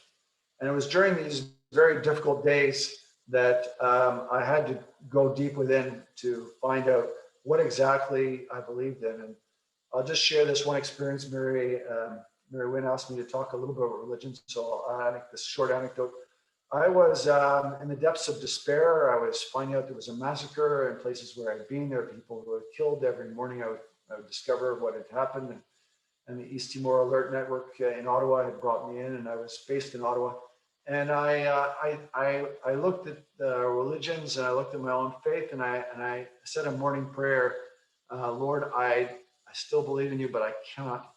And it was during these very difficult days that I had to go deep within to find out what exactly I believed in. And I'll just share this one experience. Mary Wynn asked me to talk a little bit about religion, so I'll make this short anecdote. I was in the depths of despair. I was finding out there was a massacre in places where I'd been. There were people who were killed. Every morning I would discover what had happened. And the East Timor Alert Network in Ottawa had brought me in, and I was based in Ottawa. And I looked at the religions, and I looked at my own faith, and I said a morning prayer, Lord, I still believe in you, but I cannot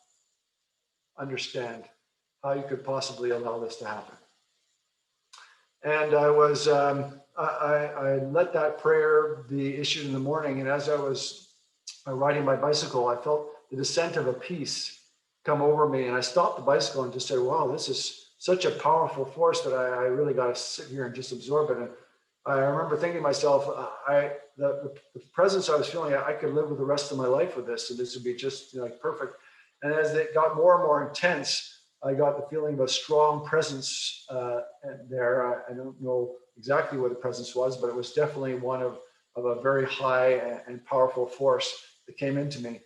understand how you could possibly allow this to happen. And I was, I let that prayer be issued in the morning. And as I was riding my bicycle, I felt the descent of a peace come over me. And I stopped the bicycle and just said, wow, this is such a powerful force that I really got to sit here and just absorb it. And I remember thinking to myself, the presence I was feeling, I could live with the rest of my life with this. And this would be just like perfect. And as it got more and more intense, I got the feeling of a strong presence there. I don't know exactly what the presence was, but it was definitely one of a very high and powerful force that came into me.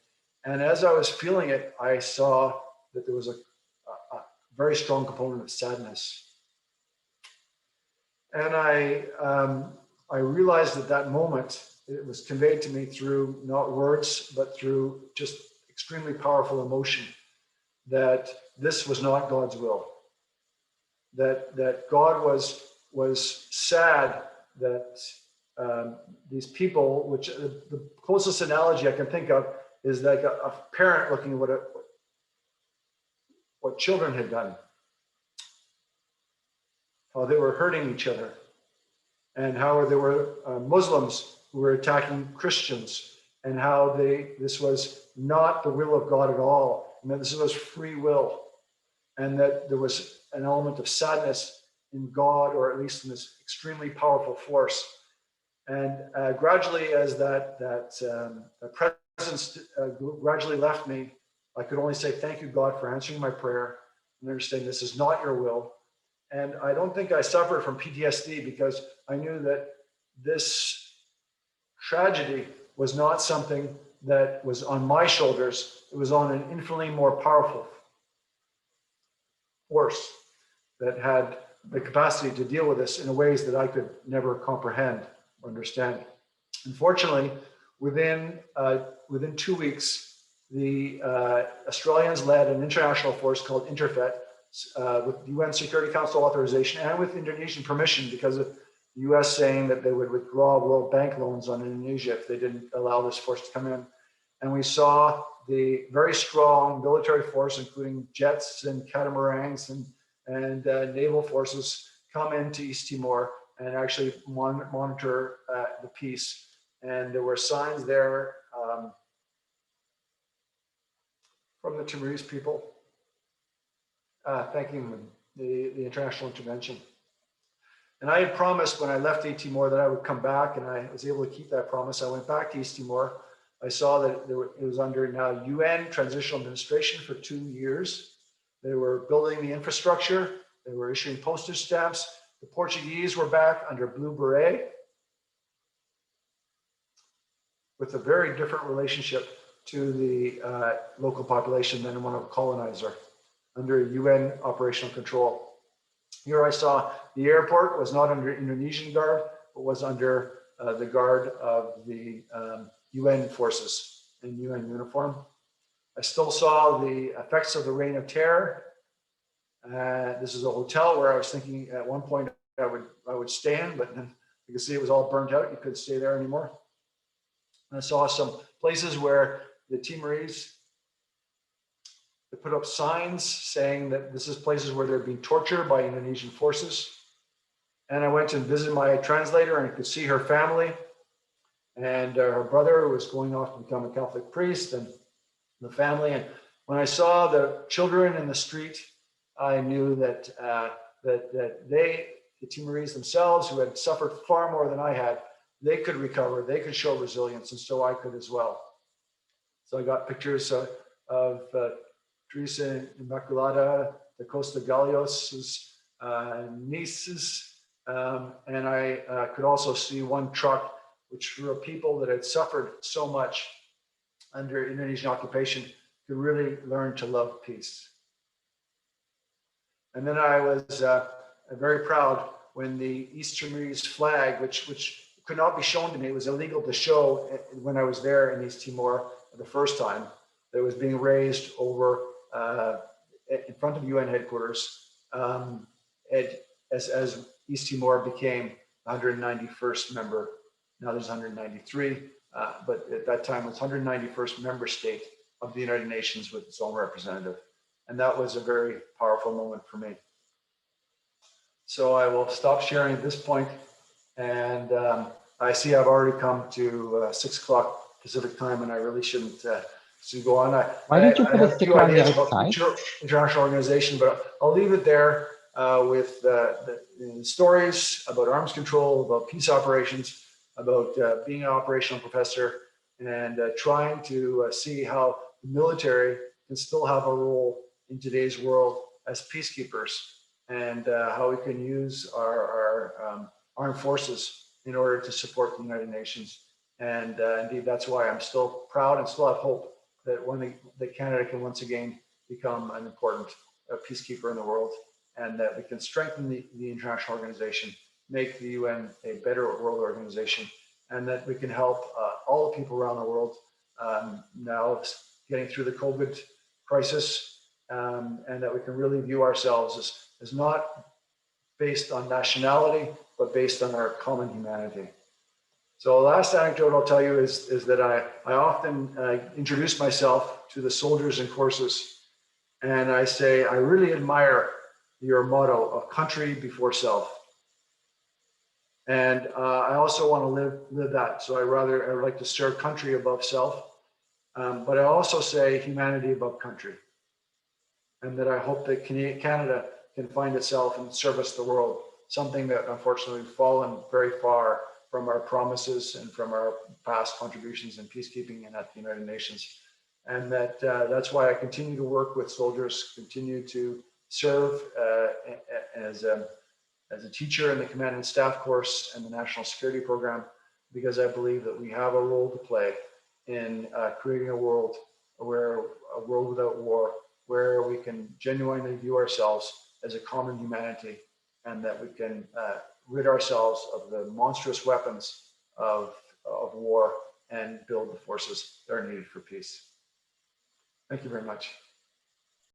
And as I was feeling it, I saw that there was a very strong component of sadness. And I realized at that moment, it was conveyed to me through not words, but through just extremely powerful emotion, that this was not God's will, that God was sad that these people, which the closest analogy I can think of is like a parent looking at what children had done, how they were hurting each other, and how there were Muslims who were attacking Christians, and how this was not the will of God at all, and that this was free will, and that there was an element of sadness in God, or at least in this extremely powerful force. And gradually, as that presence gradually left me, I could only say, thank you, God, for answering my prayer and understanding this is not your will. And I don't think I suffered from PTSD because I knew that this tragedy was not something that was on my shoulders. It was on an infinitely more powerful force that had the capacity to deal with this in ways that I could never comprehend or understand. Unfortunately, within 2 weeks, the Australians led an international force called Interfet with UN Security Council authorization and with Indonesian permission because of the US saying that they would withdraw World Bank loans on Indonesia if they didn't allow this force to come in. And we saw the very strong military force, including jets and catamarans and naval forces, come into East Timor and actually monitor the peace. And there were signs there from the Timorese people thanking the international intervention. And I had promised when I left East Timor that I would come back, and I was able to keep that promise. I went back to East Timor. I saw that it was under now UN transitional administration for 2 years. They were building the infrastructure. They were issuing postage stamps. The Portuguese were back under Blue Beret with a very different relationship to the local population than one of a colonizer under UN operational control. Here I saw the airport was not under Indonesian guard, but was under the guard of the UN forces in UN uniform. I still saw the effects of the reign of terror. This is a hotel where I was thinking at one point I would stay in, but then you can see it was all burnt out. You couldn't stay there anymore. I saw some places where the Timorese, they put up signs saying that this is places where they're being tortured by Indonesian forces. And I went and visited my translator, and I could see her family and her brother who was going off to become a Catholic priest, and the family. And when I saw the children in the street, I knew that the Timorese themselves, who had suffered far more than I had, they could recover, they could show resilience, and so I could as well. So I got pictures of Teresa Immaculada da Costa Galios' nieces, and I could also see one truck, which were people that had suffered so much under Indonesian occupation, could really learn to love peace. And then I was very proud when the East Timorese flag, which could not be shown to me, it was illegal to show when I was there in East Timor the first time, that was being raised over in front of UN headquarters as East Timor became 191st member. Now there's 193, but at that time it was 191st member state of the United Nations with its own representative. And that was a very powerful moment for me. So I will stop sharing at this point. And I see I've already come to 6 o'clock Pacific time, and I really shouldn't go on. Why don't you put a sticker on the outside? International organization, but I'll leave it there with the stories about arms control, about peace operations, about being an operational professor, and trying to see how the military can still have a role in today's world as peacekeepers, and how we can use our armed forces in order to support the United Nations. And indeed, that's why I'm still proud and still have hope that Canada can once again become an important peacekeeper in the world, and that we can strengthen the international organization, make the UN a better world organization, and that we can help all the people around the world now getting through the COVID crisis, and that we can really view ourselves as not based on nationality, but based on our common humanity. So the last anecdote I'll tell you is that I often introduce myself to the soldiers in courses, and I say, I really admire your motto of country before self. And I also want to live that. So I would like to serve country above self, but I also say humanity above country. And that I hope that Canada can find itself and service the world, something that unfortunately we've fallen very far our promises and from our past contributions in peacekeeping and at the United Nations. And that's why I continue to work with soldiers, continue to serve as a teacher in the Command and Staff course and the National Security Program, because I believe that we have a role to play in creating a world without war, where we can genuinely view ourselves as a common humanity, and that we can rid ourselves of the monstrous weapons of war and build the forces that are needed for peace. Thank you very much.